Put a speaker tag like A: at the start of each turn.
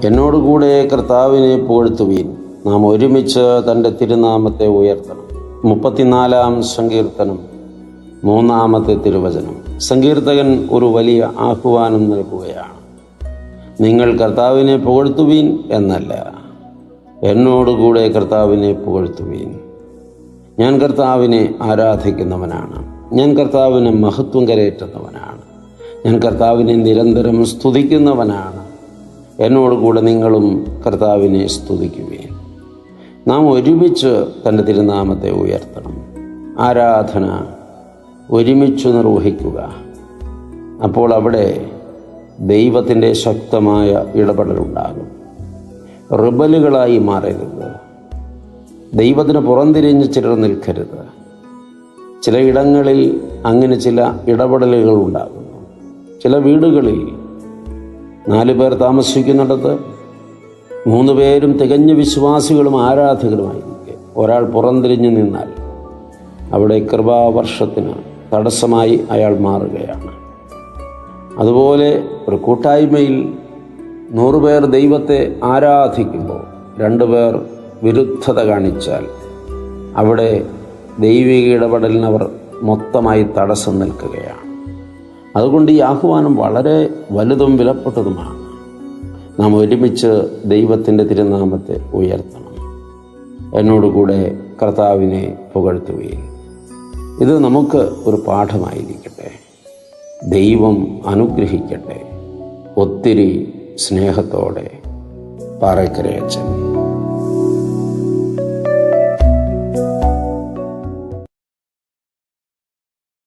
A: എന്നോടുകൂടെ കർത്താവിനെ പുകഴ്ത്തുവീൻ. നാം ഒരുമിച്ച് തൻ്റെ തിരുനാമത്തെ ഉയർത്തണം. 34-ാം സങ്കീർത്തനം 3-ാമത്തെ തിരുവചനം. സങ്കീർത്തകൻ ഒരു വലിയ ആഹ്വാനം നൽകുകയാണ്. നിങ്ങൾ കർത്താവിനെ പുകഴ്ത്തുവീൻ എന്നല്ല, എന്നോടുകൂടെ കർത്താവിനെ പുകഴ്ത്തുവീൻ. ഞാൻ കർത്താവിനെ ആരാധിക്കുന്നവനാണ്. ഞാൻ കർത്താവിന് മഹത്വം കരയേറ്റുന്നവനാണ്. ഞാൻ കർത്താവിനെ നിരന്തരം സ്തുതിക്കുന്നവനാണ്. എന്നോടുകൂടെ നിങ്ങളും കർത്താവിനെ സ്തുതിക്കുവീൻ. നാം ഒരുമിച്ച് തൻ്റെ തിരുനാമത്തെ ഉയർത്തണം. ആരാധന ഒരുമിച്ച് നിർവഹിക്കുക. അപ്പോൾ അവിടെ ദൈവത്തിൻ്റെ ശക്തമായ ഇടപെടലുണ്ടാകും. റിബലുകളായി മാറരുത്. ദൈവത്തിന് പുറംതിരിഞ്ഞ് ചിലർ നിൽക്കരുത്. ചിലയിടങ്ങളിൽ അങ്ങനെ ചില ഇടപെടലുകൾ ഉണ്ടാകുന്നു. ചില വീടുകളിൽ 4 പേർ താമസിക്കുന്നിടത്ത് 3 പേരും തികഞ്ഞ വിശ്വാസികളും ആരാധകരുമായിരിക്കെ ഒരാൾ പുറംതിരിഞ്ഞു നിന്നാൽ അവിടെ കൃപാവർഷത്തിന് തടസ്സമായി അയാൾ മാറുകയാണ്. അതുപോലെ ഒരു കൂട്ടായ്മയിൽ 100 പേർ ദൈവത്തെ ആരാധിക്കുമ്പോൾ 2 പേർ വിരുദ്ധത കാണിച്ചാൽ അവിടെ ദൈവിക ഇടപെടലിന് അവർ മൊത്തമായി തടസ്സം നിൽക്കുകയാണ്. അതുകൊണ്ട് ഈ ആഹ്വാനം വളരെ വലുതും വിലപ്പെട്ടതുമാണ്. നാം ഒരുമിച്ച് ദൈവത്തിൻ്റെ തിരുനാമത്തെ ഉയർത്തണം. എന്നോടുകൂടെ കർത്താവിനെ പുകഴ്ത്തുകയും. ഇത് നമുക്ക് ഒരു പാഠമായിരിക്കട്ടെ. ദൈവം അനുഗ്രഹിക്കട്ടെ. ഒത്തിരി സ്നേഹത്തോടെ പാറയ്ക്കരയച്ചൻ.